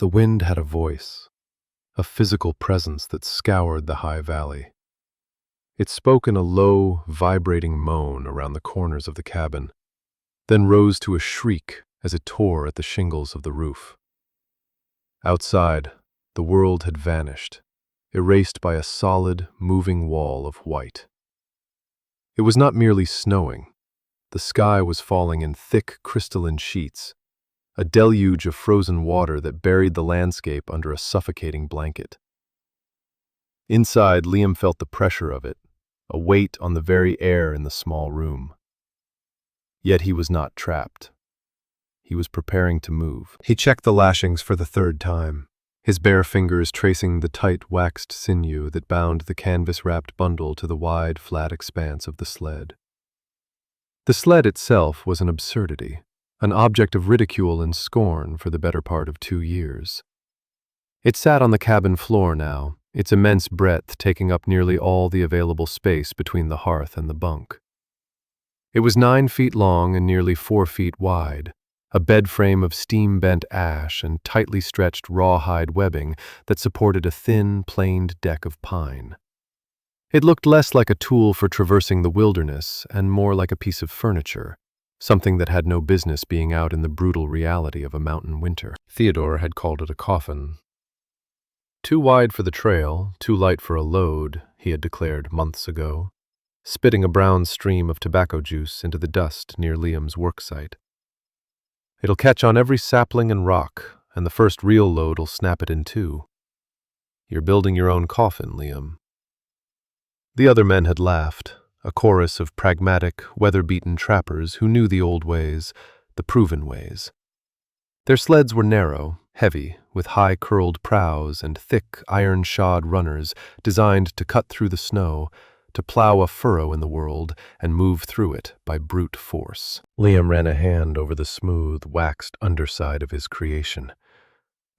The wind had a voice, a physical presence that scoured the high valley. It spoke in a low, vibrating moan around the corners of the cabin, then rose to a shriek as it tore at the shingles of the roof. Outside, the world had vanished, erased by a solid, moving wall of white. It was not merely snowing. The sky was falling in thick, crystalline sheets, a deluge of frozen water that buried the landscape under a suffocating blanket. Inside, Liam felt the pressure of it, a weight on the very air in the small room. Yet he was not trapped. He was preparing to move. He checked the lashings for the third time, his bare fingers tracing the tight, waxed sinew that bound the canvas-wrapped bundle to the wide, flat expanse of the sled. The sled itself was an absurdity, an object of ridicule and scorn for the better part of 2 years. It sat on the cabin floor now, its immense breadth taking up nearly all the available space between the hearth and the bunk. It was 9 feet long and nearly 4 feet wide, a bed frame of steam-bent ash and tightly stretched rawhide webbing that supported a thin, planed deck of pine. It looked less like a tool for traversing the wilderness and more like a piece of furniture, something that had no business being out in the brutal reality of a mountain winter. Theodore had called it a coffin. Too wide for the trail, too light for a load, he had declared months ago, spitting a brown stream of tobacco juice into the dust near Liam's worksite. It'll catch on every sapling and rock, and the first real load'll snap it in two. You're building your own coffin, Liam. The other men had laughed, a chorus of pragmatic, weather-beaten trappers who knew the old ways, the proven ways. Their sleds were narrow, heavy, with high curled prows and thick, iron-shod runners designed to cut through the snow, to plow a furrow in the world and move through it by brute force. Liam ran a hand over the smooth, waxed underside of his creation.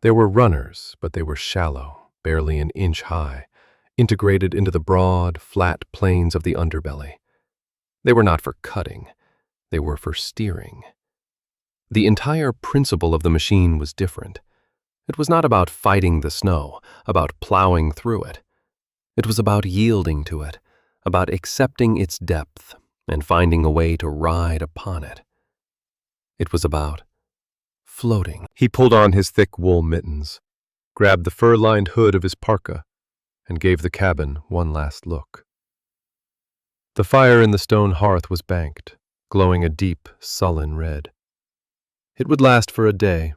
There were runners, but they were shallow, barely an inch high, integrated into the broad, flat planes of the underbelly. They were not for cutting, they were for steering. The entire principle of the machine was different. It was not about fighting the snow, about plowing through it. It was about yielding to it, about accepting its depth and finding a way to ride upon it. It was about floating. He pulled on his thick wool mittens, grabbed the fur-lined hood of his parka, and gave the cabin one last look. The fire in the stone hearth was banked, glowing a deep, sullen red. It would last for a day,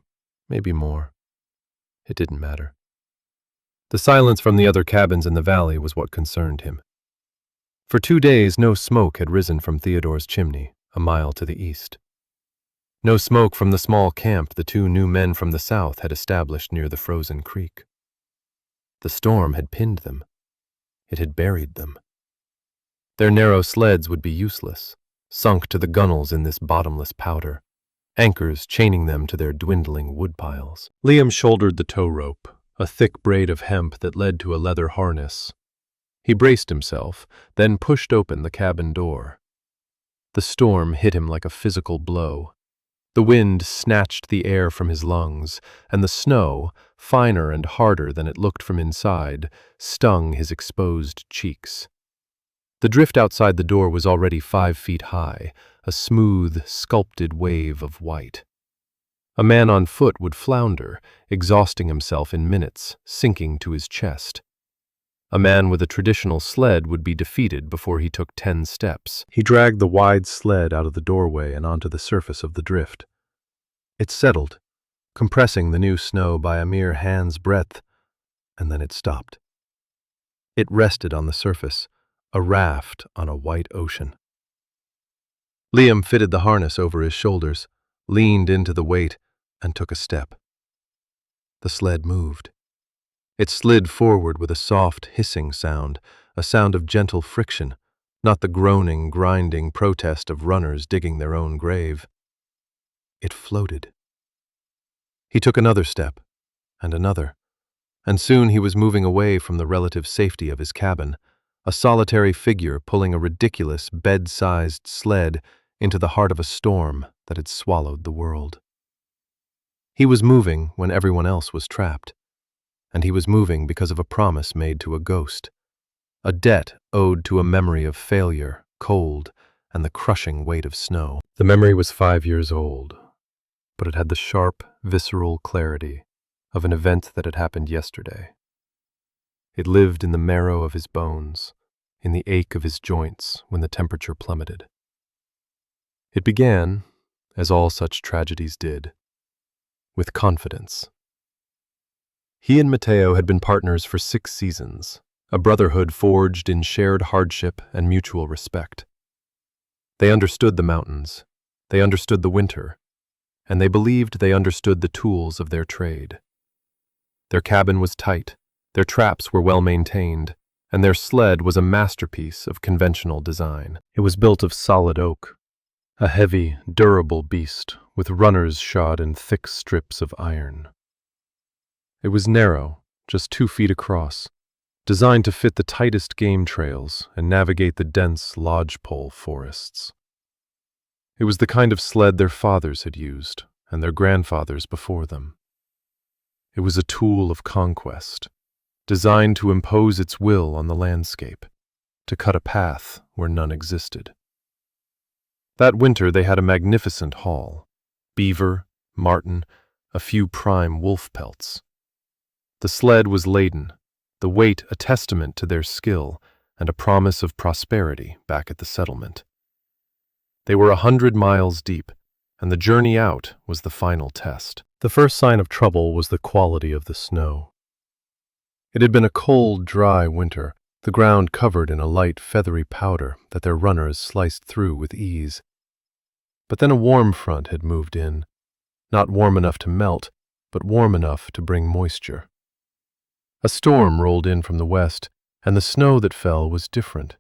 maybe more. It didn't matter. The silence from the other cabins in the valley was what concerned him. For 2 days, no smoke had risen from Theodore's chimney, a mile to the east. No smoke from the small camp the 2 new men from the south had established near the frozen creek. The storm had pinned them. It had buried them. Their narrow sleds would be useless, sunk to the gunwales in this bottomless powder, anchors chaining them to their dwindling woodpiles. Liam shouldered the tow rope, a thick braid of hemp that led to a leather harness. He braced himself, then pushed open the cabin door. The storm hit him like a physical blow. The wind snatched the air from his lungs, and the snow, finer and harder than it looked from inside, stung his exposed cheeks. The drift outside the door was already 5 feet high, a smooth, sculpted wave of white. A man on foot would flounder, exhausting himself in minutes, sinking to his chest. A man with a traditional sled would be defeated before he took 10 steps. He dragged the wide sled out of the doorway and onto the surface of the drift. It settled, compressing the new snow by a mere hand's breadth, and then it stopped. It rested on the surface, a raft on a white ocean. Liam fitted the harness over his shoulders, leaned into the weight, and took a step. The sled moved. It slid forward with a soft, hissing sound, a sound of gentle friction, not the groaning, grinding protest of runners digging their own grave. It floated. He took another step, and another, and soon he was moving away from the relative safety of his cabin, a solitary figure pulling a ridiculous, bed-sized sled into the heart of a storm that had swallowed the world. He was moving when everyone else was trapped, and he was moving because of a promise made to a ghost, a debt owed to a memory of failure, cold, and the crushing weight of snow. The memory was 5 years old, but it had the sharp, visceral clarity of an event that had happened yesterday. It lived in the marrow of his bones, in the ache of his joints when the temperature plummeted. It began, as all such tragedies did, with confidence. He and Matteo had been partners for 6 seasons, a brotherhood forged in shared hardship and mutual respect. They understood the mountains, they understood the winter, and they believed they understood the tools of their trade. Their cabin was tight, their traps were well maintained, and their sled was a masterpiece of conventional design. It was built of solid oak, a heavy, durable beast with runners shod in thick strips of iron. It was narrow, just 2 feet across, designed to fit the tightest game trails and navigate the dense lodgepole forests. It was the kind of sled their fathers had used, and their grandfathers before them. It was a tool of conquest, designed to impose its will on the landscape, to cut a path where none existed. That winter they had a magnificent haul: beaver, marten, a few prime wolf pelts. The sled was laden, the weight a testament to their skill and a promise of prosperity back at the settlement. They were 100 miles deep, and the journey out was the final test. The first sign of trouble was the quality of the snow. It had been a cold, dry winter, the ground covered in a light, feathery powder that their runners sliced through with ease. But then a warm front had moved in, not warm enough to melt, but warm enough to bring moisture. A storm rolled in from the west, and the snow that fell was different.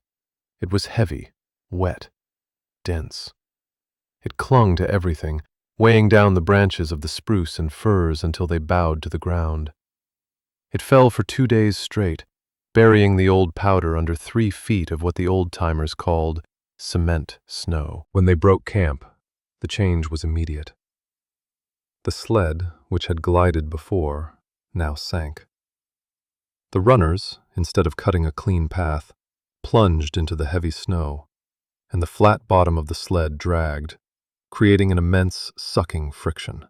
It was heavy, wet, dense. It clung to everything, weighing down the branches of the spruce and firs until they bowed to the ground. It fell for 2 days straight, burying the old powder under 3 feet of what the old-timers called cement snow. When they broke camp, the change was immediate. The sled, which had glided before, now sank. The runners, instead of cutting a clean path, plunged into the heavy snow, and the flat bottom of the sled dragged, creating an immense, sucking friction.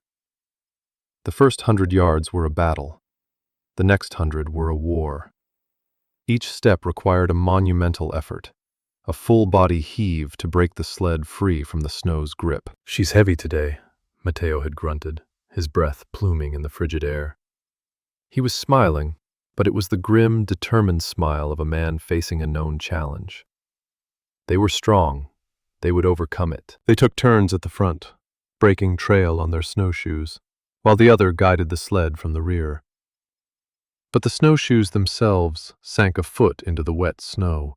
The first 100 yards were a battle. The next 100 were a war. Each step required a monumental effort, a full-body heave to break the sled free from the snow's grip. "She's heavy today," Matteo had grunted, his breath pluming in the frigid air. He was smiling, but it was the grim, determined smile of a man facing a known challenge. They were strong. They would overcome it. They took turns at the front, breaking trail on their snowshoes, while the other guided the sled from the rear. But the snowshoes themselves sank a foot into the wet snow,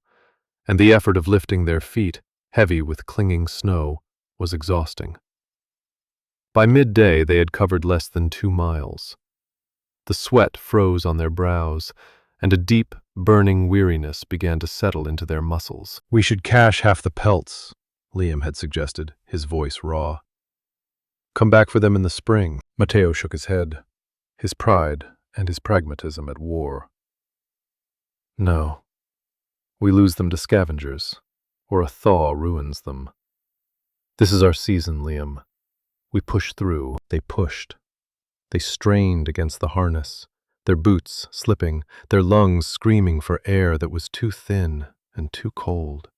and the effort of lifting their feet, heavy with clinging snow, was exhausting. By midday they had covered less than 2 miles. The sweat froze on their brows, and a deep, burning weariness began to settle into their muscles. "We should cache half the pelts," Liam had suggested, his voice raw. "Come back for them in the spring." Matteo shook his head, his pride and his pragmatism at war. "No. We lose them to scavengers, or a thaw ruins them. This is our season, Liam. We push through." They pushed. They strained against the harness, their boots slipping, their lungs screaming for air that was too thin and too cold.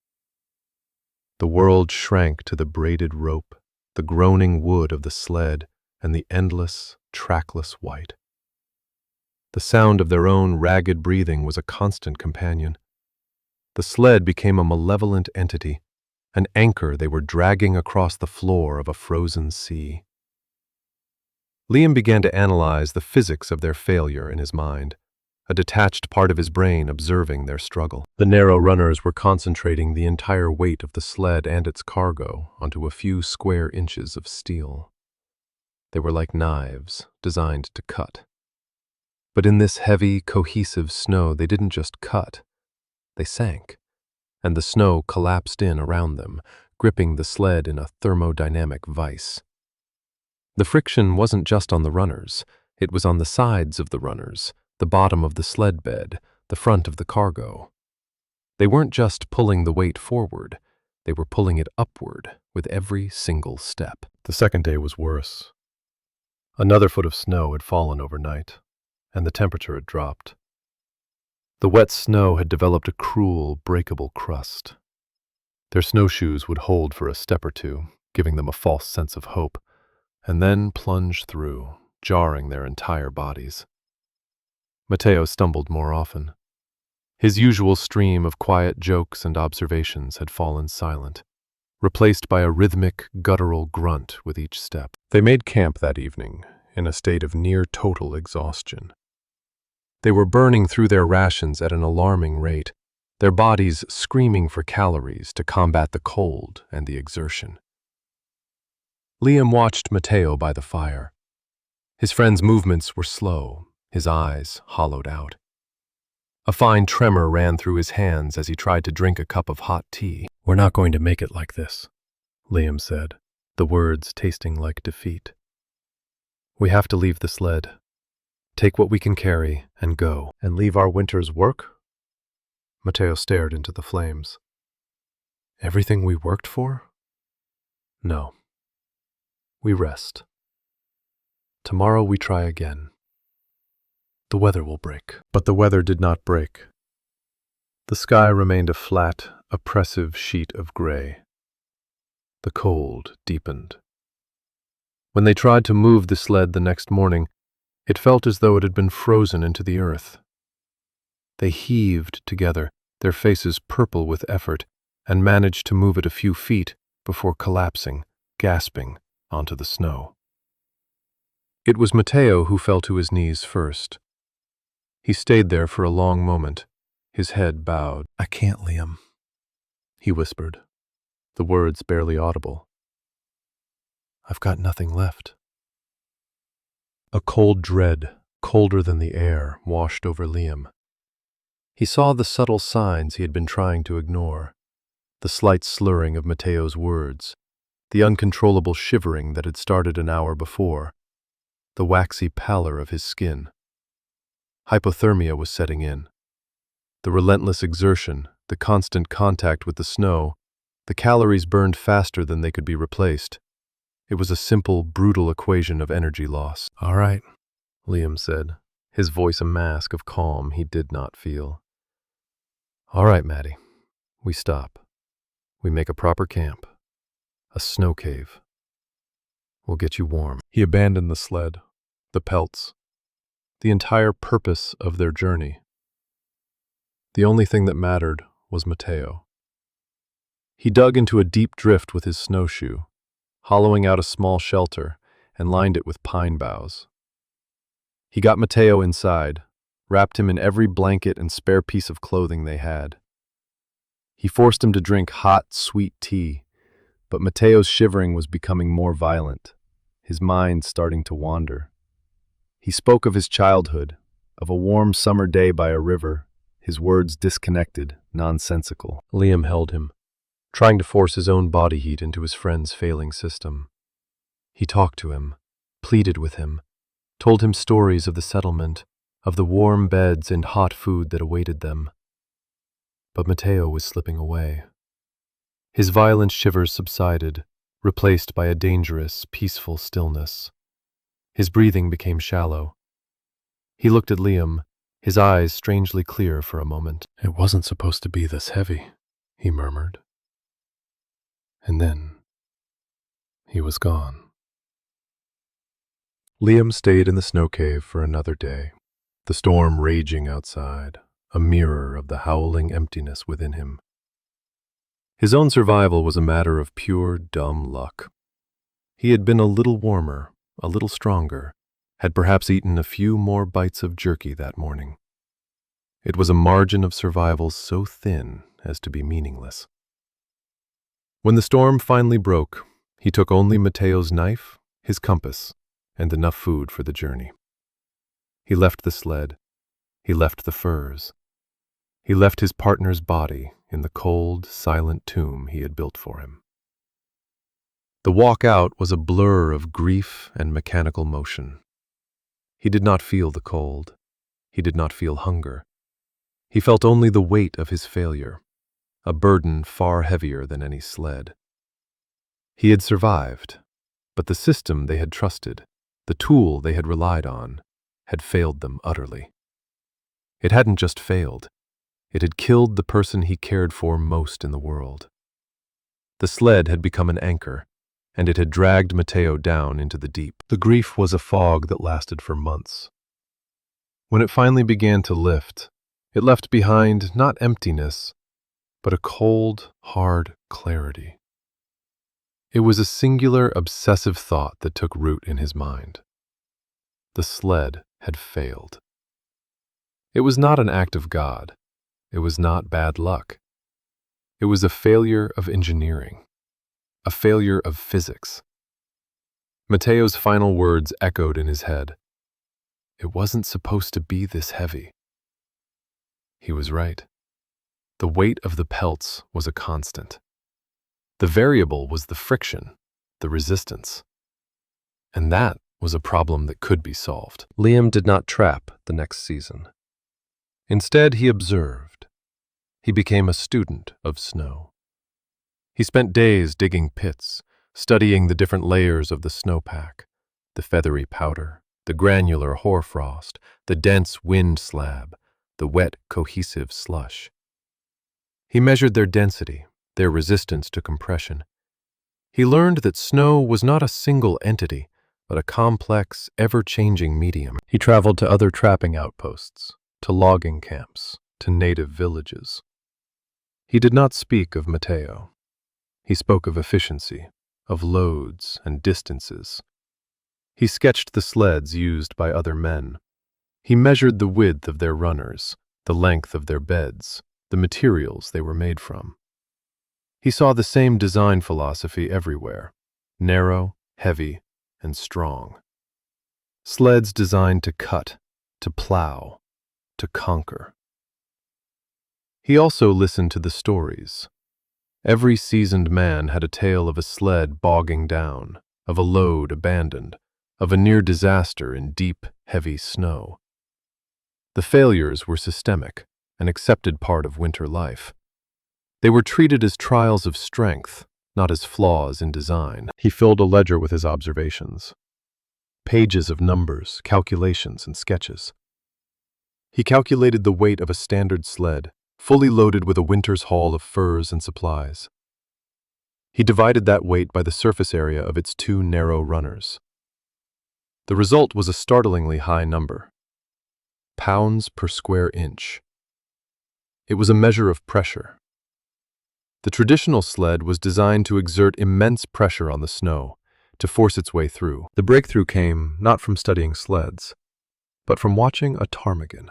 The world shrank to the braided rope, the groaning wood of the sled, and the endless, trackless white. The sound of their own ragged breathing was a constant companion. The sled became a malevolent entity, an anchor they were dragging across the floor of a frozen sea. Liam began to analyze the physics of their failure in his mind, a detached part of his brain observing their struggle. The narrow runners were concentrating the entire weight of the sled and its cargo onto a few square inches of steel. They were like knives, designed to cut. But in this heavy, cohesive snow, they didn't just cut. They sank, and the snow collapsed in around them, gripping the sled in a thermodynamic vice. The friction wasn't just on the runners, it was on the sides of the runners, the bottom of the sled bed, the front of the cargo. They weren't just pulling the weight forward, they were pulling it upward with every single step. The second day was worse. Another foot of snow had fallen overnight, and the temperature had dropped. The wet snow had developed a cruel, breakable crust. Their snowshoes would hold for a step or two, giving them a false sense of hope, and then plunge through, jarring their entire bodies. Matteo stumbled more often. His usual stream of quiet jokes and observations had fallen silent, replaced by a rhythmic, guttural grunt with each step. They made camp that evening, in a state of near total exhaustion. They were burning through their rations at an alarming rate, their bodies screaming for calories to combat the cold and the exertion. Liam watched Matteo by the fire. His friend's movements were slow, his eyes hollowed out. A fine tremor ran through his hands as he tried to drink a cup of hot tea. "We're not going to make it like this," Liam said, the words tasting like defeat. "We have to leave the sled, take what we can carry, and go." "And leave our winter's work?" Matteo stared into the flames. "Everything we worked for? No. We rest. Tomorrow we try again. The weather will break." But the weather did not break. The sky remained a flat, oppressive sheet of gray. The cold deepened. When they tried to move the sled the next morning, it felt as though it had been frozen into the earth. They heaved together, their faces purple with effort, and managed to move it a few feet before collapsing, gasping, onto the snow. It was Matteo who fell to his knees first. He stayed there for a long moment, his head bowed. "I can't, Liam," he whispered, the words barely audible. "I've got nothing left." A cold dread, colder than the air, washed over Liam. He saw the subtle signs he had been trying to ignore, the slight slurring of Matteo's words, the uncontrollable shivering that had started an hour before, the waxy pallor of his skin. Hypothermia was setting in. The relentless exertion, the constant contact with the snow, the calories burned faster than they could be replaced. It was a simple, brutal equation of energy loss. "All right," Liam said, his voice a mask of calm he did not feel. "All right, Maddie. We stop. We make a proper camp. A snow cave. We'll get you warm." He abandoned the sled, the pelts, the entire purpose of their journey. The only thing that mattered was Matteo. He dug into a deep drift with his snowshoe, hollowing out a small shelter, and lined it with pine boughs. He got Matteo inside, wrapped him in every blanket and spare piece of clothing they had. He forced him to drink hot, sweet tea, but Matteo's shivering was becoming more violent, his mind starting to wander. He spoke of his childhood, of a warm summer day by a river, his words disconnected, nonsensical. Liam held him, trying to force his own body heat into his friend's failing system. He talked to him, pleaded with him, told him stories of the settlement, of the warm beds and hot food that awaited them. But Matteo was slipping away. His violent shivers subsided, replaced by a dangerous, peaceful stillness. His breathing became shallow. He looked at Liam, his eyes strangely clear for a moment. "It wasn't supposed to be this heavy," he murmured. And then he was gone. Liam stayed in the snow cave for another day, the storm raging outside, a mirror of the howling emptiness within him. His own survival was a matter of pure, dumb luck. He had been a little warmer, a little stronger, had perhaps eaten a few more bites of jerky that morning. It was a margin of survival so thin as to be meaningless. When the storm finally broke, he took only Matteo's knife, his compass, and enough food for the journey. He left the sled. He left the furs. He left his partner's body in the cold, silent tomb he had built for him. The walk out was a blur of grief and mechanical motion. He did not feel the cold. He did not feel hunger. He felt only the weight of his failure, a burden far heavier than any sled. He had survived, but the system they had trusted, the tool they had relied on, had failed them utterly. It hadn't just failed, it had killed the person he cared for most in the world. The sled had become an anchor, and it had dragged Matteo down into the deep. The grief was a fog that lasted for months. When it finally began to lift, it left behind not emptiness, but a cold, hard clarity. It was a singular, obsessive thought that took root in his mind. The sled had failed. It was not an act of God. It was not bad luck. It was a failure of engineering, a failure of physics. Matteo's final words echoed in his head. It wasn't supposed to be this heavy. He was right. The weight of the pelts was a constant. The variable was the friction, the resistance. And that was a problem that could be solved. Liam did not trap the next season. Instead, he observed. He became a student of snow. He spent days digging pits, studying the different layers of the snowpack, the feathery powder, the granular hoarfrost, the dense wind slab, the wet, cohesive slush. He measured their density, their resistance to compression. He learned that snow was not a single entity, but a complex, ever-changing medium. He traveled to other trapping outposts, to logging camps, to native villages. He did not speak of Matteo. He spoke of efficiency, of loads and distances. He sketched the sleds used by other men. He measured the width of their runners, the length of their beds, the materials they were made from. He saw the same design philosophy everywhere, narrow, heavy, and strong. Sleds designed to cut, to plow, to conquer. He also listened to the stories. Every seasoned man had a tale of a sled bogging down, of a load abandoned, of a near disaster in deep, heavy snow. The failures were systemic, an accepted part of winter life. They were treated as trials of strength, not as flaws in design. He filled a ledger with his observations. Pages of numbers, calculations, and sketches. He calculated the weight of a standard sled, fully loaded with a winter's haul of furs and supplies. He divided that weight by the surface area of its two narrow runners. The result was a startlingly high number. Pounds per square inch. It was a measure of pressure. The traditional sled was designed to exert immense pressure on the snow, to force its way through. The breakthrough came not from studying sleds, but from watching a ptarmigan.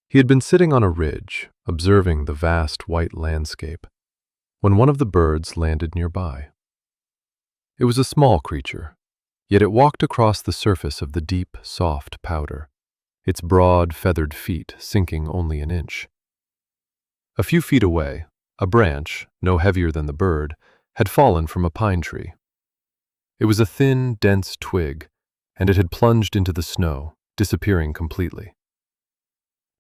He had been sitting on a ridge, observing the vast white landscape, when one of the birds landed nearby. It was a small creature, yet it walked across the surface of the deep, soft powder, its broad, feathered feet sinking only an inch. A few feet away, a branch, no heavier than the bird, had fallen from a pine tree. It was a thin, dense twig, and it had plunged into the snow, disappearing completely.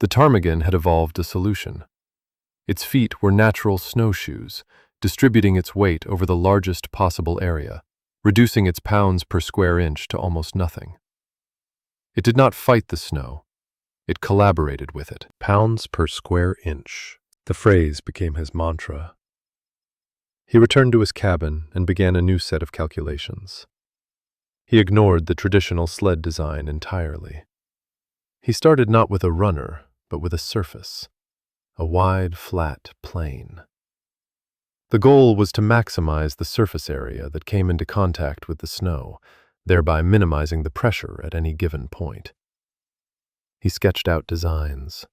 The ptarmigan had evolved a solution. Its feet were natural snowshoes, distributing its weight over the largest possible area, reducing its pounds per square inch to almost nothing. It did not fight the snow. It collaborated with it. Pounds per square inch. The phrase became his mantra. He returned to his cabin and began a new set of calculations. He ignored the traditional sled design entirely. He started not with a runner, but with a surface, a wide, flat plain. The goal was to maximize the surface area that came into contact with the snow, thereby minimizing the pressure at any given point. He sketched out designs.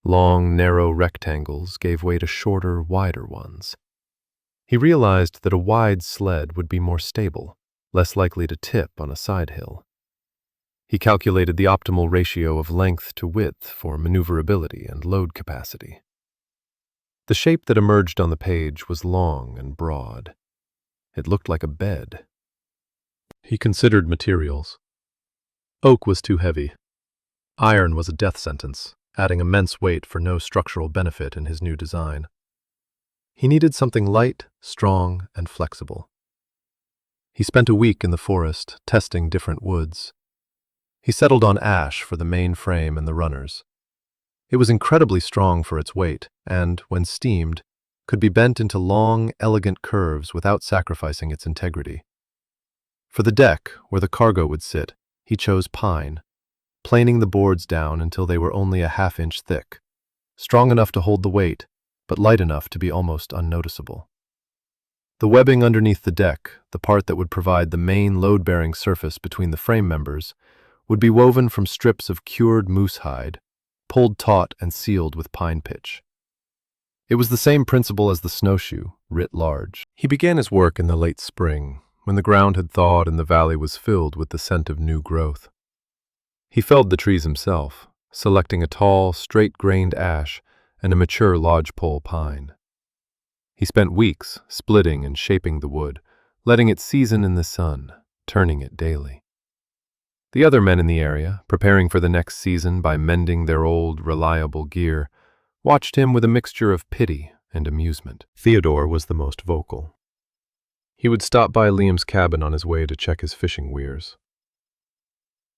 Long, narrow rectangles gave way to shorter, wider ones. He realized that a wide sled would be more stable, less likely to tip on a side hill. He calculated the optimal ratio of length to width for maneuverability and load capacity. The shape that emerged on the page was long and broad. It looked like a bed. He considered materials. Oak was too heavy. Iron was a death sentence, adding immense weight for no structural benefit in his new design. He needed something light, strong, and flexible. He spent a week in the forest, testing different woods. He settled on ash for the main frame and the runners. It was incredibly strong for its weight, and, when steamed, could be bent into long, elegant curves without sacrificing its integrity. For the deck, where the cargo would sit, he chose pine, planing the boards down until they were only a half-inch thick, strong enough to hold the weight, but light enough to be almost unnoticeable. The webbing underneath the deck, the part that would provide the main load-bearing surface between the frame members, would be woven from strips of cured moose hide, pulled taut and sealed with pine pitch. It was the same principle as the snowshoe, writ large. He began his work in the late spring, when the ground had thawed and the valley was filled with the scent of new growth. He felled the trees himself, selecting a tall, straight-grained ash and a mature lodgepole pine. He spent weeks splitting and shaping the wood, letting it season in the sun, turning it daily. The other men in the area, preparing for the next season by mending their old, reliable gear, watched him with a mixture of pity and amusement. Theodore was the most vocal. He would stop by Liam's cabin on his way to check his fishing weirs.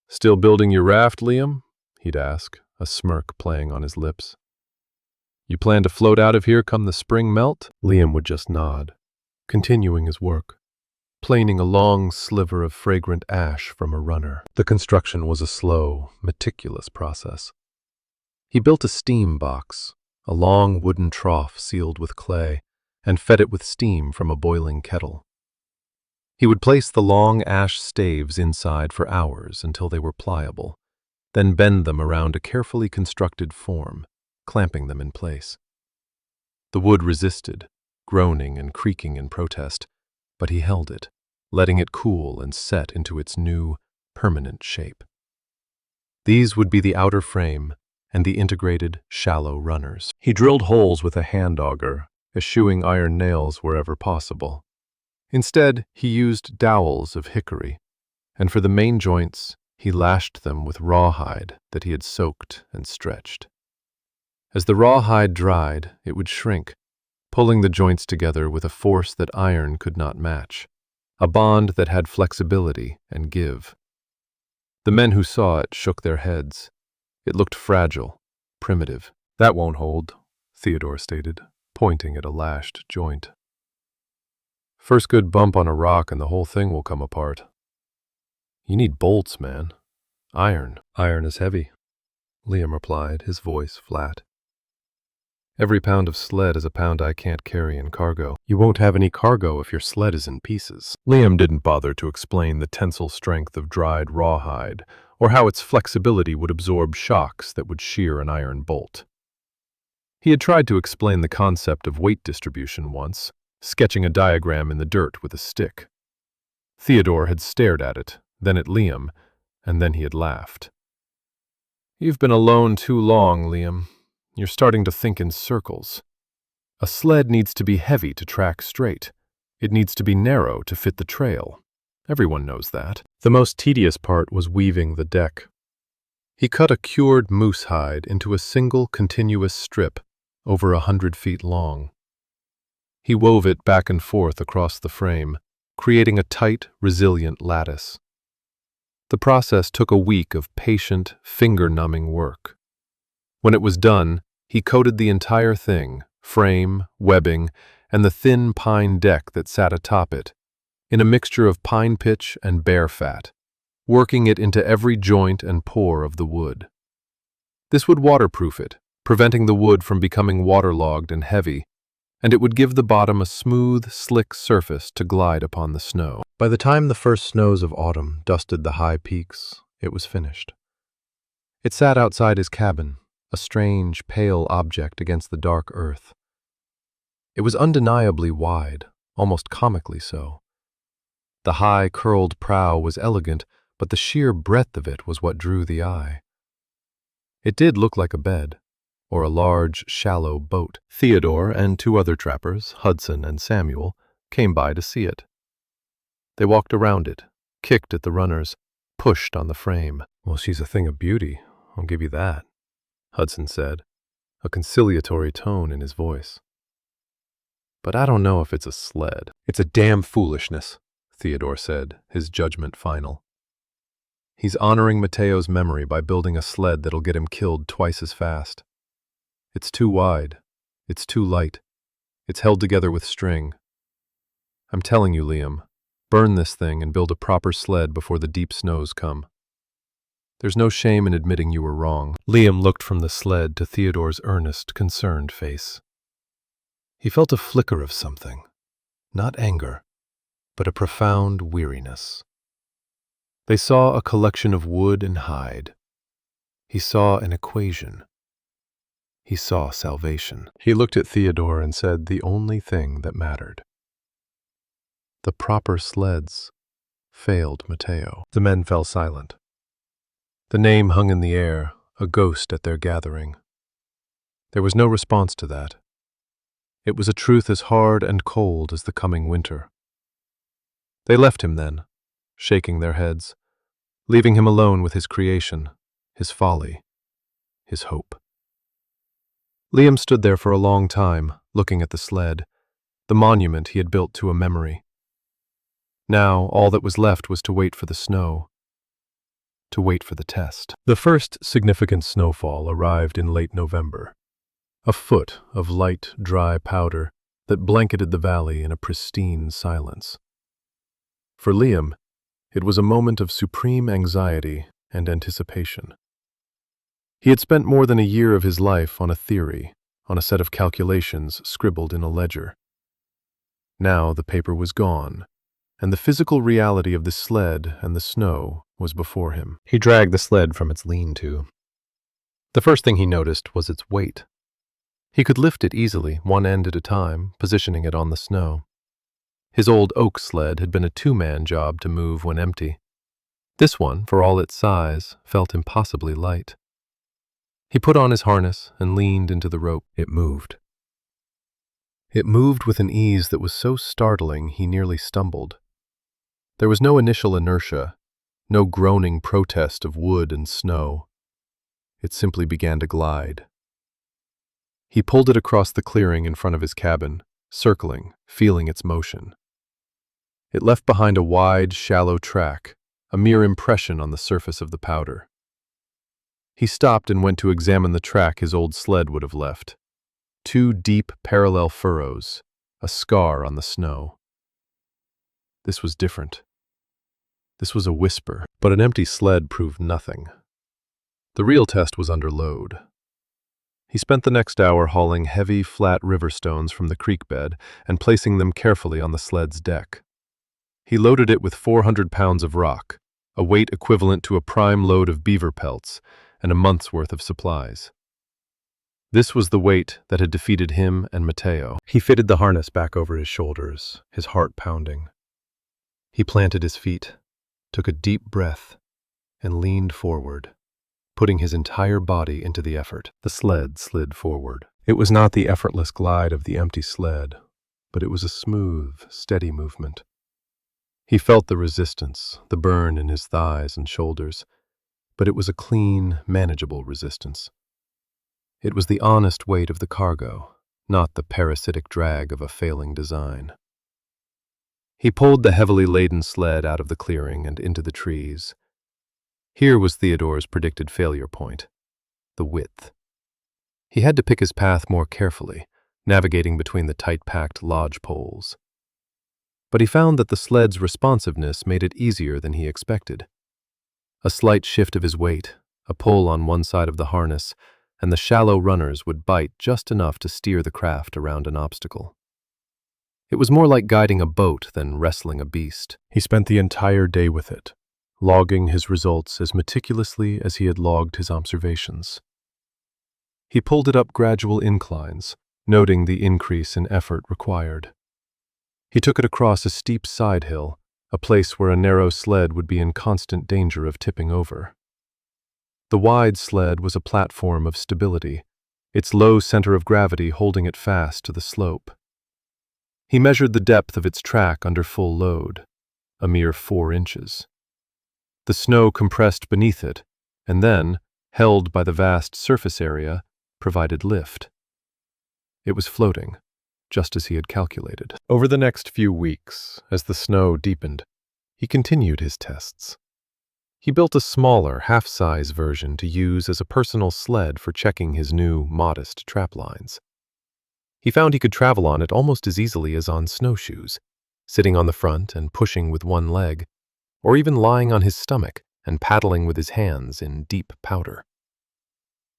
"Still building your raft, Liam?" he'd ask, a smirk playing on his lips. "You plan to float out of here come the spring melt?" Liam would just nod, continuing his work, planing a long sliver of fragrant ash from a runner. The construction was a slow, meticulous process. He built a steam box, a long wooden trough sealed with clay, and fed it with steam from a boiling kettle. He would place the long ash staves inside for hours until they were pliable, then bend them around a carefully constructed form, clamping them in place. The wood resisted, groaning and creaking in protest, but he held it, letting it cool and set into its new, permanent shape. These would be the outer frame and the integrated, shallow runners. He drilled holes with a hand auger, eschewing iron nails wherever possible. Instead, he used dowels of hickory, and for the main joints, he lashed them with rawhide that he had soaked and stretched. As the rawhide dried, it would shrink, pulling the joints together with a force that iron could not match, a bond that had flexibility and give. The men who saw it shook their heads. It looked fragile, primitive. "That won't hold," Theodore stated, pointing at a lashed joint. "First good bump on a rock and the whole thing will come apart. You need bolts, man. Iron." "Iron is heavy," Liam replied, his voice flat. "Every pound of sled is a pound I can't carry in cargo. You won't have any cargo if your sled is in pieces." Liam didn't bother to explain the tensile strength of dried rawhide, or how its flexibility would absorb shocks that would shear an iron bolt. He had tried to explain the concept of weight distribution once, sketching a diagram in the dirt with a stick. Theodore had stared at it, then at Liam, and then he had laughed. "You've been alone too long, Liam. You're starting to think in circles. A sled needs to be heavy to track straight. It needs to be narrow to fit the trail. Everyone knows that." The most tedious part was weaving the deck. He cut a cured moose hide into a single continuous strip over 100 feet long. He wove it back and forth across the frame, creating a tight, resilient lattice. The process took a week of patient, finger-numbing work. When it was done, he coated the entire thing, frame, webbing, and the thin pine deck that sat atop it, in a mixture of pine pitch and bear fat, working it into every joint and pore of the wood. This would waterproof it, preventing the wood from becoming waterlogged and heavy, and it would give the bottom a smooth, slick surface to glide upon the snow. By the time the first snows of autumn dusted the high peaks, it was finished. It sat outside his cabin, a strange, pale object against the dark earth. It was undeniably wide, almost comically so. The high, curled prow was elegant, but the sheer breadth of it was what drew the eye. It did look like a bed, or a large, shallow boat. Theodore and two other trappers, Hudson and Samuel, came by to see it. They walked around it, kicked at the runners, pushed on the frame. "Well, she's a thing of beauty, I'll give you that," Hudson said, a conciliatory tone in his voice. "But I don't know if it's a sled." "It's a damn foolishness," Theodore said, his judgment final. "He's honoring Mateo's memory by building a sled that'll get him killed twice as fast. It's too wide. It's too light. It's held together with string. I'm telling you, Liam, burn this thing and build a proper sled before the deep snows come. There's no shame in admitting you were wrong." Liam looked from the sled to Theodore's earnest, concerned face. He felt a flicker of something, not anger, but a profound weariness. They saw a collection of wood and hide. He saw an equation. He saw salvation. He looked at Theodore and said the only thing that mattered. The proper sleds failed Mateo. The men fell silent. The name hung in the air, a ghost at their gathering. There was no response to that. It was a truth as hard and cold as the coming winter. They left him then, shaking their heads, leaving him alone with his creation, his folly, his hope. Liam stood there for a long time, looking at the sled, the monument he had built to a memory. Now, all that was left was to wait for the snow, to wait for the test. The first significant snowfall arrived in late November, a foot of light, dry powder that blanketed the valley in a pristine silence. For Liam, it was a moment of supreme anxiety and anticipation. He had spent more than a year of his life on a theory, on a set of calculations scribbled in a ledger. Now the paper was gone, and the physical reality of the sled and the snow was before him. He dragged the sled from its lean-to. The first thing he noticed was its weight. He could lift it easily, one end at a time, positioning it on the snow. His old oak sled had been a two-man job to move when empty. This one, for all its size, felt impossibly light. He put on his harness and leaned into the rope. It moved. It moved with an ease that was so startling he nearly stumbled. There was no initial inertia, no groaning protest of wood and snow. It simply began to glide. He pulled it across the clearing in front of his cabin, circling, feeling its motion. It left behind a wide, shallow track, a mere impression on the surface of the powder. He stopped and went to examine the track his old sled would have left. 2 deep, parallel furrows, a scar on the snow. This was different. This was a whisper, but an empty sled proved nothing. The real test was under load. He spent the next hour hauling heavy, flat river stones from the creek bed and placing them carefully on the sled's deck. He loaded it with 400 pounds of rock, a weight equivalent to a prime load of beaver pelts and a month's worth of supplies. This was the weight that had defeated him and Mateo. He fitted the harness back over his shoulders, his heart pounding. He planted his feet, took a deep breath, and leaned forward, putting his entire body into the effort. The sled slid forward. It was not the effortless glide of the empty sled, but it was a smooth, steady movement. He felt the resistance, the burn in his thighs and shoulders, but it was a clean, manageable resistance. It was the honest weight of the cargo, not the parasitic drag of a failing design. He pulled the heavily laden sled out of the clearing and into the trees. Here was Theodore's predicted failure point, the width. He had to pick his path more carefully, navigating between the tight-packed lodge poles. But he found that the sled's responsiveness made it easier than he expected. A slight shift of his weight, a pull on one side of the harness, and the shallow runners would bite just enough to steer the craft around an obstacle. It was more like guiding a boat than wrestling a beast. He spent the entire day with it, logging his results as meticulously as he had logged his observations. He pulled it up gradual inclines, noting the increase in effort required. He took it across a steep side hill, a place where a narrow sled would be in constant danger of tipping over. The wide sled was a platform of stability, its low center of gravity holding it fast to the slope. He measured the depth of its track under full load, a mere 4 inches. The snow compressed beneath it, and then, held by the vast surface area, provided lift. It was floating, just as he had calculated. Over the next few weeks, as the snow deepened, he continued his tests. He built a smaller, half-size version to use as a personal sled for checking his new, modest trap lines. He found he could travel on it almost as easily as on snowshoes, sitting on the front and pushing with one leg, or even lying on his stomach and paddling with his hands in deep powder.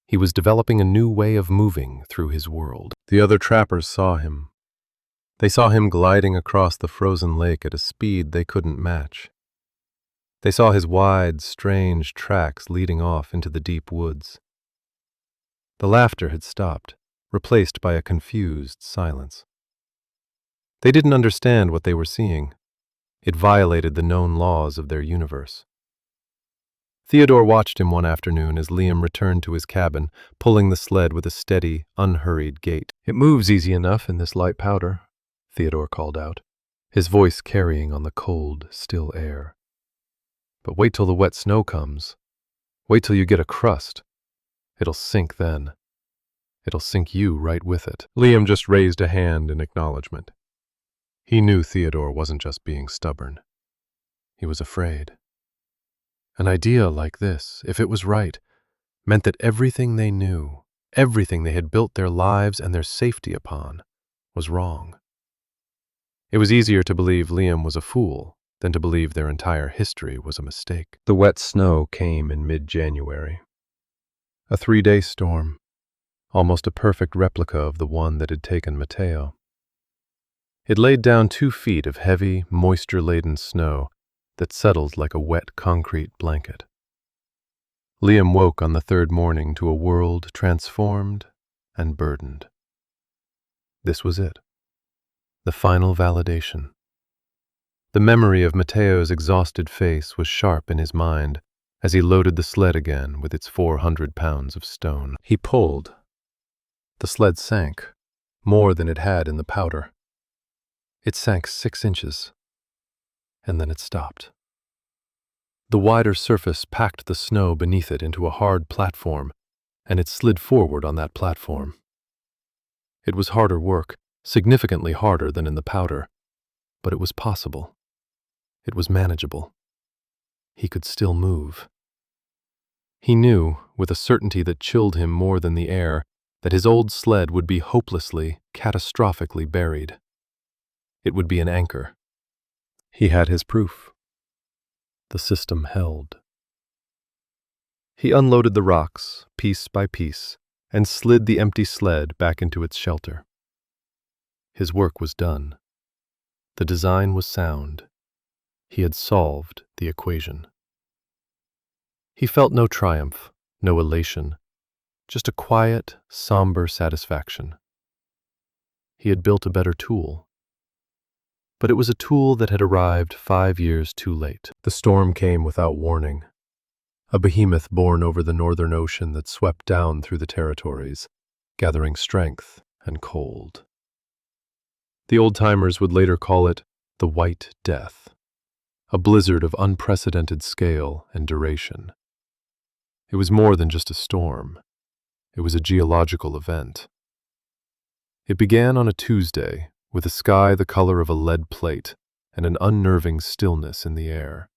He was developing a new way of moving through his world. The other trappers saw him. They saw him gliding across the frozen lake at a speed they couldn't match. They saw his wide, strange tracks leading off into the deep woods. The laughter had stopped, replaced by a confused silence. They didn't understand what they were seeing. It violated the known laws of their universe. Theodore watched him one afternoon as Liam returned to his cabin, pulling the sled with a steady, unhurried gait. "It moves easy enough in this light powder," Theodore called out, his voice carrying on the cold, still air. "But wait till the wet snow comes. Wait till you get a crust. It'll sink then. It'll sink you right with it." Liam just raised a hand in acknowledgement. He knew Theodore wasn't just being stubborn. He was afraid. An idea like this, if it was right, meant that everything they knew, everything they had built their lives and their safety upon, was wrong. It was easier to believe Liam was a fool than to believe their entire history was a mistake. The wet snow came in mid-January. A 3-day storm, almost a perfect replica of the one that had taken Matteo. It laid down 2 feet of heavy, moisture-laden snow that settled like a wet concrete blanket. Liam woke on the 3rd morning to a world transformed and burdened. This was it. The final validation. The memory of Matteo's exhausted face was sharp in his mind as he loaded the sled again with its 400 pounds of stone. He pulled. The sled sank, more than it had in the powder. It sank 6 inches, and then it stopped. The wider surface packed the snow beneath it into a hard platform, and it slid forward on that platform. It was harder work, significantly harder than in the powder, but it was possible. It was manageable. He could still move. He knew, with a certainty that chilled him more than the air, that his old sled would be hopelessly, catastrophically buried. It would be an anchor. He had his proof. The system held. He unloaded the rocks, piece by piece, and slid the empty sled back into its shelter. His work was done. The design was sound. He had solved the equation. He felt no triumph, no elation, just a quiet, somber satisfaction. He had built a better tool. But it was a tool that had arrived 5 years too late. The storm came without warning. A behemoth born over the northern ocean that swept down through the territories, gathering strength and cold. The old-timers would later call it the White Death, a blizzard of unprecedented scale and duration. It was more than just a storm. It was a geological event. It began on a Tuesday, with a sky the color of a lead plate and an unnerving stillness in the air.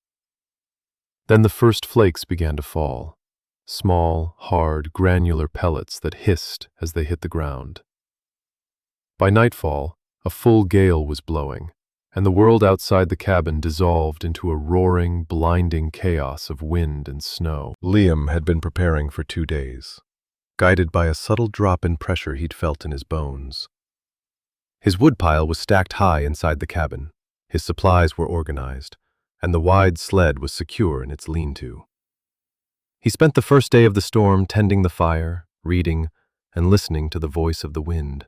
Then the first flakes began to fall, small, hard, granular pellets that hissed as they hit the ground. By nightfall, a full gale was blowing, and the world outside the cabin dissolved into a roaring, blinding chaos of wind and snow. Liam had been preparing for 2 days, guided by a subtle drop in pressure he'd felt in his bones. His woodpile was stacked high inside the cabin, his supplies were organized, and the wide sled was secure in its lean-to. He spent the first day of the storm tending the fire, reading, and listening to the voice of the wind.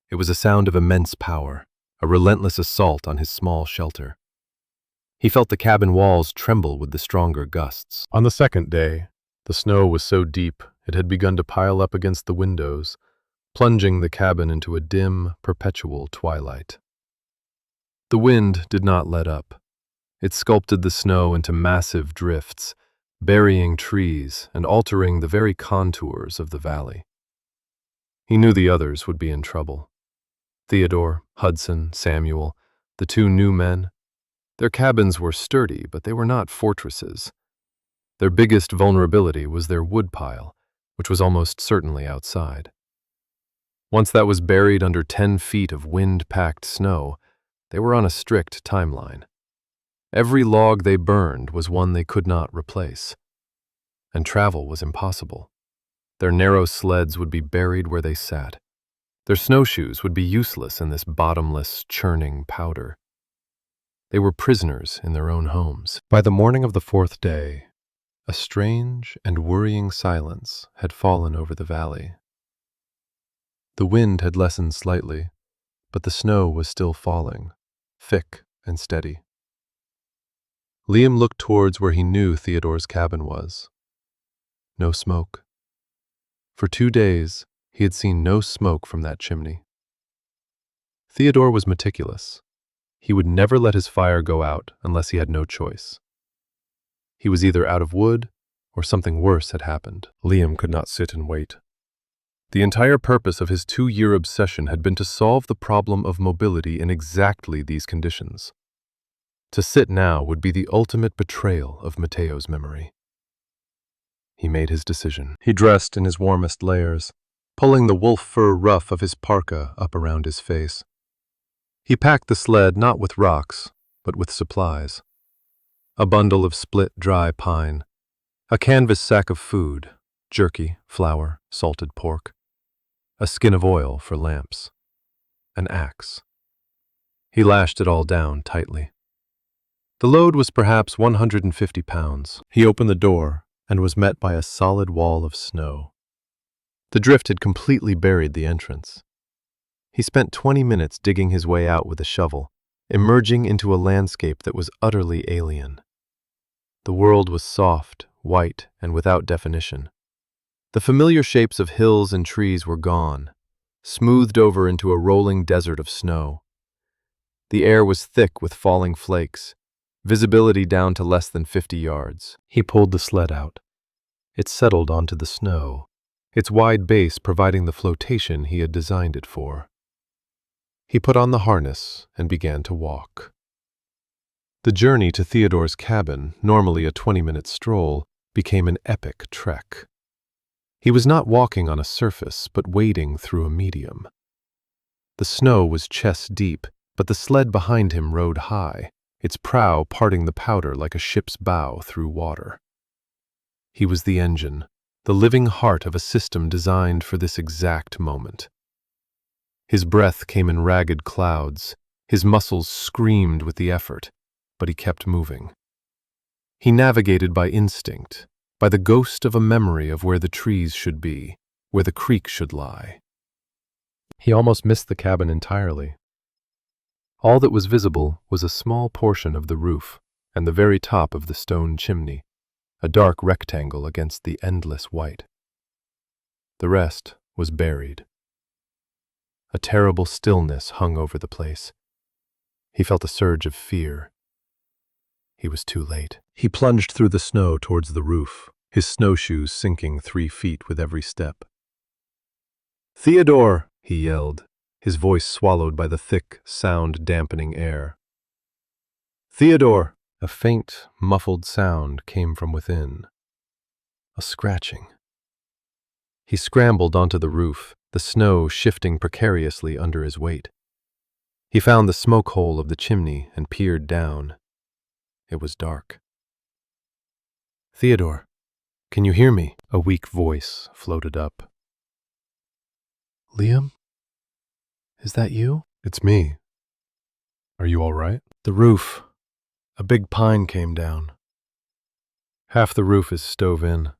It was a sound of immense power, a relentless assault on his small shelter. He felt the cabin walls tremble with the stronger gusts. On the 2nd day, the snow was so deep it had begun to pile up against the windows, plunging the cabin into a dim, perpetual twilight. The wind did not let up. It sculpted the snow into massive drifts, burying trees and altering the very contours of the valley. He knew the others would be in trouble. Theodore, Hudson, Samuel, the two new men. Their cabins were sturdy, but they were not fortresses. Their biggest vulnerability was their woodpile, which was almost certainly outside. Once that was buried under 10 feet of wind-packed snow, they were on a strict timeline. Every log they burned was one they could not replace. And travel was impossible. Their narrow sleds would be buried where they sat. Their snowshoes would be useless in this bottomless, churning powder. They were prisoners in their own homes. By the morning of the 4th day, a strange and worrying silence had fallen over the valley. The wind had lessened slightly, but the snow was still falling, thick and steady. Liam looked towards where he knew Theodore's cabin was. No smoke. For 2 days, he had seen no smoke from that chimney. Theodore was meticulous. He would never let his fire go out unless he had no choice. He was either out of wood or something worse had happened. Liam could not sit and wait. The entire purpose of his 2-year obsession had been to solve the problem of mobility in exactly these conditions. To sit now would be the ultimate betrayal of Matteo's memory. He made his decision. He dressed in his warmest layers, pulling the wolf fur ruff of his parka up around his face. He packed the sled not with rocks, but with supplies. A bundle of split dry pine, a canvas sack of food, jerky, flour, salted pork, a skin of oil for lamps, an axe. He lashed it all down tightly. The load was perhaps 150 pounds. He opened the door and was met by a solid wall of snow. The drift had completely buried the entrance. He spent 20 minutes digging his way out with a shovel, emerging into a landscape that was utterly alien. The world was soft, white, and without definition. The familiar shapes of hills and trees were gone, smoothed over into a rolling desert of snow. The air was thick with falling flakes, visibility down to less than 50 yards. He pulled the sled out. It settled onto the snow, its wide base providing the flotation he had designed it for. He put on the harness and began to walk. The journey to Theodore's cabin, normally a 20-minute stroll, became an epic trek. He was not walking on a surface, but wading through a medium. The snow was chest-deep, but the sled behind him rode high, its prow parting the powder like a ship's bow through water. He was the engine, the living heart of a system designed for this exact moment. His breath came in ragged clouds, his muscles screamed with the effort, but he kept moving. He navigated by instinct, by the ghost of a memory of where the trees should be, where the creek should lie. He almost missed the cabin entirely. All that was visible was a small portion of the roof and the very top of the stone chimney, a dark rectangle against the endless white. The rest was buried. A terrible stillness hung over the place. He felt a surge of fear. He was too late. He plunged through the snow towards the roof, his snowshoes sinking 3 feet with every step. "Theodore!" he yelled, his voice swallowed by the thick, sound-dampening air. "Theodore!" A faint, muffled sound came from within. A scratching. He scrambled onto the roof, the snow shifting precariously under his weight. He found the smoke hole of the chimney and peered down. It was dark. "Theodore, can you hear me?" A weak voice floated up. "Liam? Is that you?" "It's me. Are you all right?" "The roof. A big pine came down. Half the roof is stove in.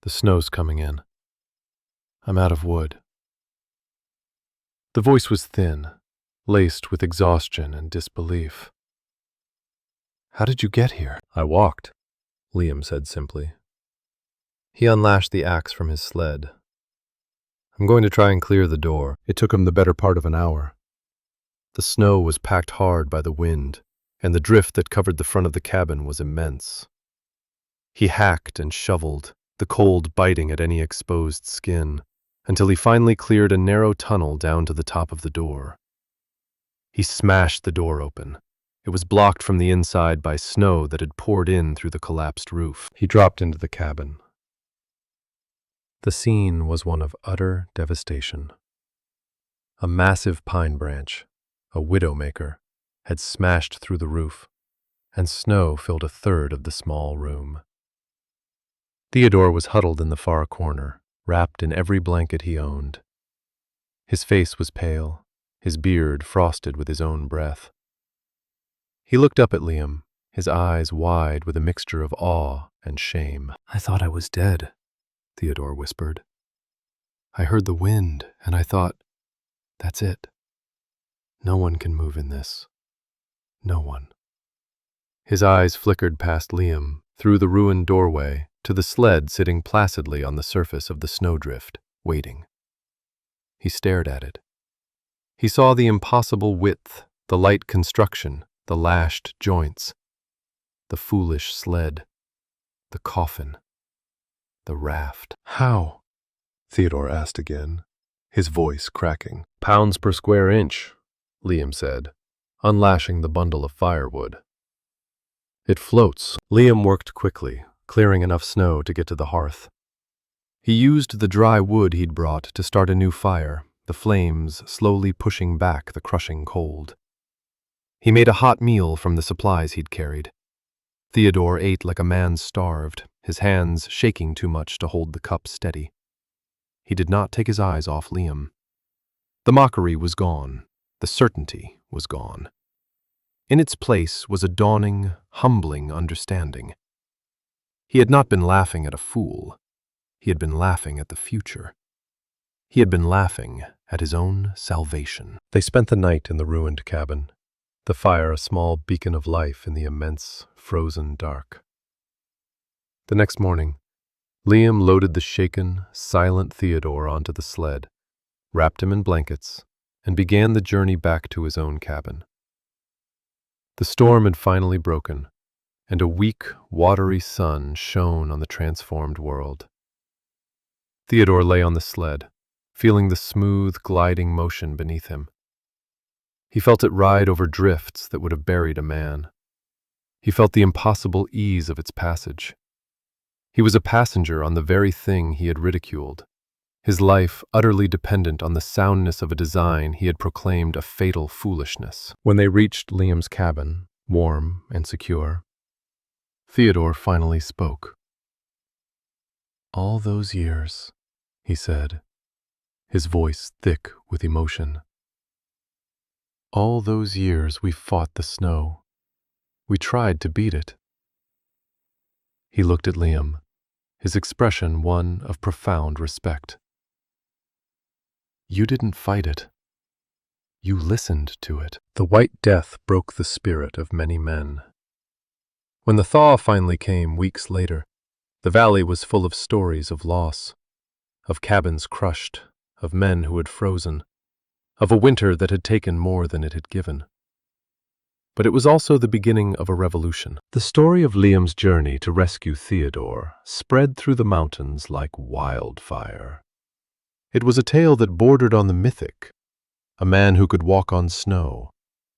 The snow's coming in. I'm out of wood." The voice was thin, laced with exhaustion and disbelief. "How did you get here?" "I walked," Liam said simply. He unlashed the axe from his sled. "I'm going to try and clear the door." It took him the better part of an hour. The snow was packed hard by the wind, and the drift that covered the front of the cabin was immense. He hacked and shoveled, the cold biting at any exposed skin, until he finally cleared a narrow tunnel down to the top of the door. He smashed the door open. It was blocked from the inside by snow that had poured in through the collapsed roof. He dropped into the cabin. The scene was one of utter devastation. A massive pine branch, a widowmaker, had smashed through the roof, and snow filled a third of the small room. Theodore was huddled in the far corner, wrapped in every blanket he owned. His face was pale, his beard frosted with his own breath. He looked up at Liam, his eyes wide with a mixture of awe and shame. "I thought I was dead," Theodore whispered. "I heard the wind, and I thought, that's it. No one can move in this. No one." His eyes flickered past Liam, through the ruined doorway, to the sled sitting placidly on the surface of the snowdrift, waiting. He stared at it. He saw the impossible width, the light construction, the lashed joints, the foolish sled, the coffin, the raft. "How?" Theodore asked again, his voice cracking. "Pounds per square inch," Liam said, unlashing the bundle of firewood. "It floats." Liam worked quickly, clearing enough snow to get to the hearth. He used the dry wood he'd brought to start a new fire, the flames slowly pushing back the crushing cold. He made a hot meal from the supplies he'd carried. Theodore ate like a man starved, his hands shaking too much to hold the cup steady. He did not take his eyes off Liam. The mockery was gone. The certainty was gone. In its place was a dawning, humbling understanding. He had not been laughing at a fool. He had been laughing at the future. He had been laughing at his own salvation. They spent the night in the ruined cabin, the fire a small beacon of life in the immense, frozen dark. The next morning, Liam loaded the shaken, silent Theodore onto the sled, wrapped him in blankets, and began the journey back to his own cabin. The storm had finally broken, and a weak, watery sun shone on the transformed world. Theodore lay on the sled, feeling the smooth, gliding motion beneath him. He felt it ride over drifts that would have buried a man. He felt the impossible ease of its passage. He was a passenger on the very thing he had ridiculed, his life utterly dependent on the soundness of a design he had proclaimed a fatal foolishness. When they reached Liam's cabin, warm and secure, Theodore finally spoke. "All those years," he said, his voice thick with emotion. "All those years we fought the snow. We tried to beat it." He looked at Liam, his expression one of profound respect. "You didn't fight it. You listened to it." The White Death broke the spirit of many men. When the thaw finally came weeks later, the valley was full of stories of loss, of cabins crushed, of men who had frozen, of a winter that had taken more than it had given. But it was also the beginning of a revolution. The story of Liam's journey to rescue Theodore spread through the mountains like wildfire. It was a tale that bordered on the mythic, a man who could walk on snow,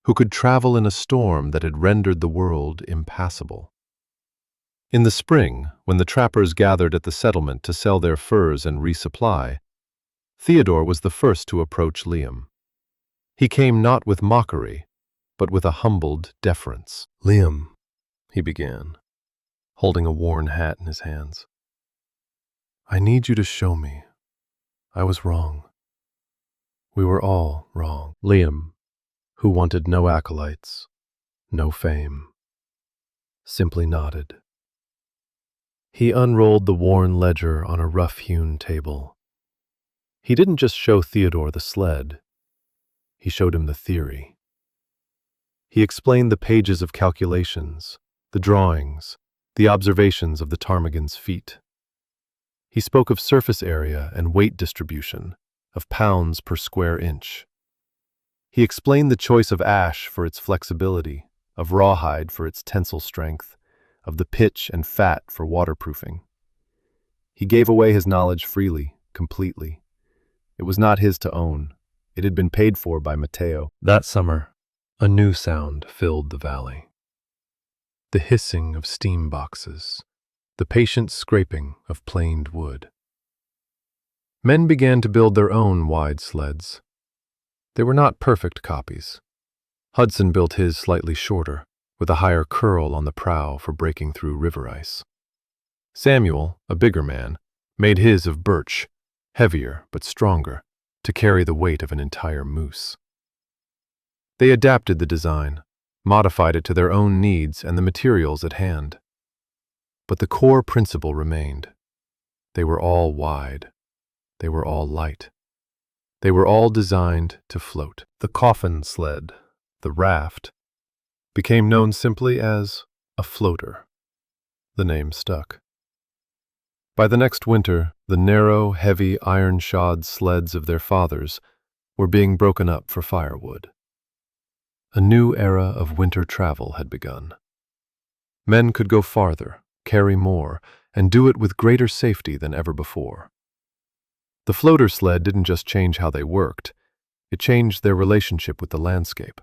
who could travel in a storm that had rendered the world impassable. In the spring, when the trappers gathered at the settlement to sell their furs and resupply, Theodore was the first to approach Liam. He came not with mockery, but with a humbled deference. "Liam," he began, holding a worn hat in his hands, "I need you to show me. I was wrong. We were all wrong." Liam, who wanted no acolytes, no fame, simply nodded. He unrolled the worn ledger on a rough-hewn table. He didn't just show Theodore the sled. He showed him the theory. He explained the pages of calculations, the drawings, the observations of the ptarmigan's feet. He spoke of surface area and weight distribution, of pounds per square inch. He explained the choice of ash for its flexibility, of rawhide for its tensile strength, of the pitch and fat for waterproofing. He gave away his knowledge freely, completely. It was not his to own. It had been paid for by Matteo. That summer, a new sound filled the valley. The hissing of steam boxes, the patient scraping of planed wood. Men began to build their own wide sleds. They were not perfect copies. Hudson built his slightly shorter, with a higher curl on the prow for breaking through river ice. Samuel, a bigger man, made his of birch, heavier but stronger, to carry the weight of an entire moose. They adapted the design, modified it to their own needs and the materials at hand. But the core principle remained. They were all wide. They were all light. They were all designed to float. The coffin sled, the raft, became known simply as a floater. The name stuck. By the next winter, the narrow, heavy, iron-shod sleds of their fathers were being broken up for firewood. A new era of winter travel had begun. Men could go farther, carry more, and do it with greater safety than ever before. The floater sled didn't just change how they worked, it changed their relationship with the landscape.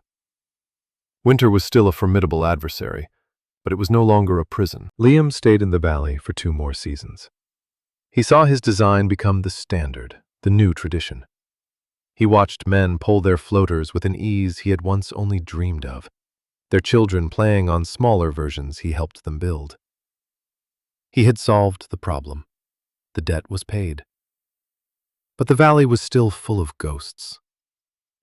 Winter was still a formidable adversary, but it was no longer a prison. Liam stayed in the valley for 2 more seasons. He saw his design become the standard, the new tradition. He watched men pull their floaters with an ease he had once only dreamed of, their children playing on smaller versions he helped them build. He had solved the problem. The debt was paid. But the valley was still full of ghosts.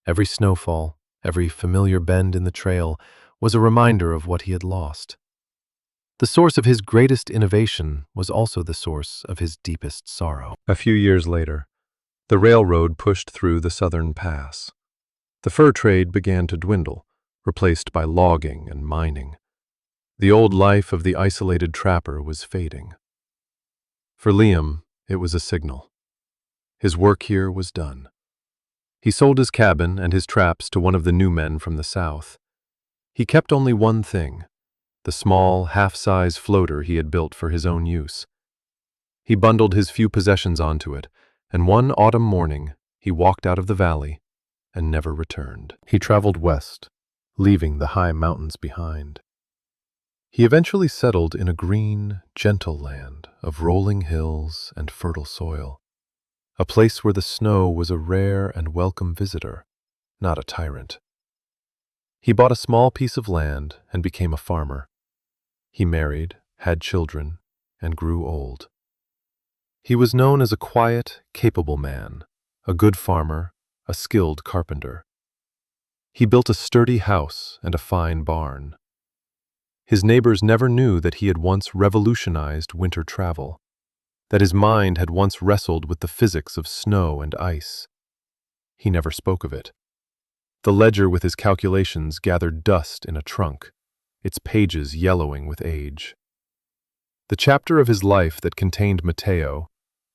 Every snowfall, every familiar bend in the trail was a reminder of what he had lost. The source of his greatest innovation was also the source of his deepest sorrow. A few years later, the railroad pushed through the southern pass. The fur trade began to dwindle, replaced by logging and mining. The old life of the isolated trapper was fading. For Liam, it was a signal. His work here was done. He sold his cabin and his traps to one of the new men from the south. He kept only one thing, the small, half-size floater he had built for his own use. He bundled his few possessions onto it, and one autumn morning he walked out of the valley and never returned. He traveled west, leaving the high mountains behind. He eventually settled in a green, gentle land of rolling hills and fertile soil, a place where the snow was a rare and welcome visitor, not a tyrant. He bought a small piece of land and became a farmer. He married, had children, and grew old. He was known as a quiet, capable man, a good farmer, a skilled carpenter. He built a sturdy house and a fine barn. His neighbors never knew that he had once revolutionized winter travel, that his mind had once wrestled with the physics of snow and ice. He never spoke of it. The ledger with his calculations gathered dust in a trunk, its pages yellowing with age. The chapter of his life that contained Matteo,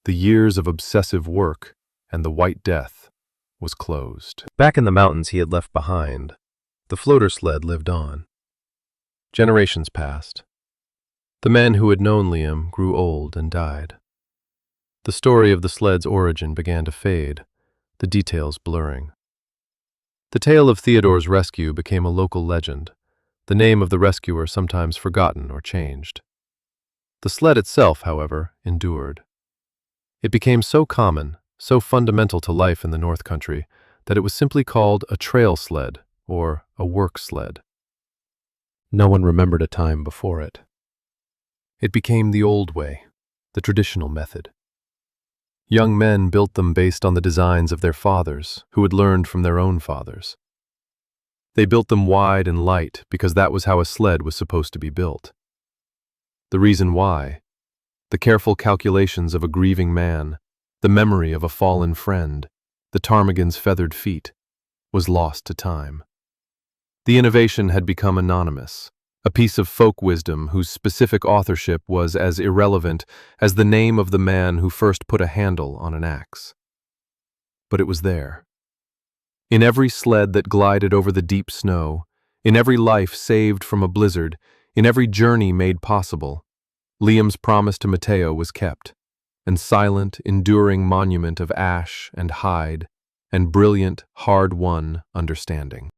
the years of obsessive work, and the White Death, was closed. Back in the mountains he had left behind, the floater sled lived on. Generations passed. The men who had known Liam grew old and died. The story of the sled's origin began to fade, the details blurring. The tale of Theodore's rescue became a local legend, the name of the rescuer sometimes forgotten or changed. The sled itself, however, endured. It became so common, so fundamental to life in the North Country, that it was simply called a trail sled or a work sled. No one remembered a time before it. It became the old way, the traditional method. Young men built them based on the designs of their fathers, who had learned from their own fathers. They built them wide and light because that was how a sled was supposed to be built. The reason why, the careful calculations of a grieving man, the memory of a fallen friend, the ptarmigan's feathered feet, was lost to time. The innovation had become anonymous, a piece of folk wisdom whose specific authorship was as irrelevant as the name of the man who first put a handle on an axe. But it was there. In every sled that glided over the deep snow, In every life saved from a blizzard, in every journey made possible, Liam's promise to Mateo was kept, and silent, enduring monument of ash and hide and brilliant, hard-won understanding.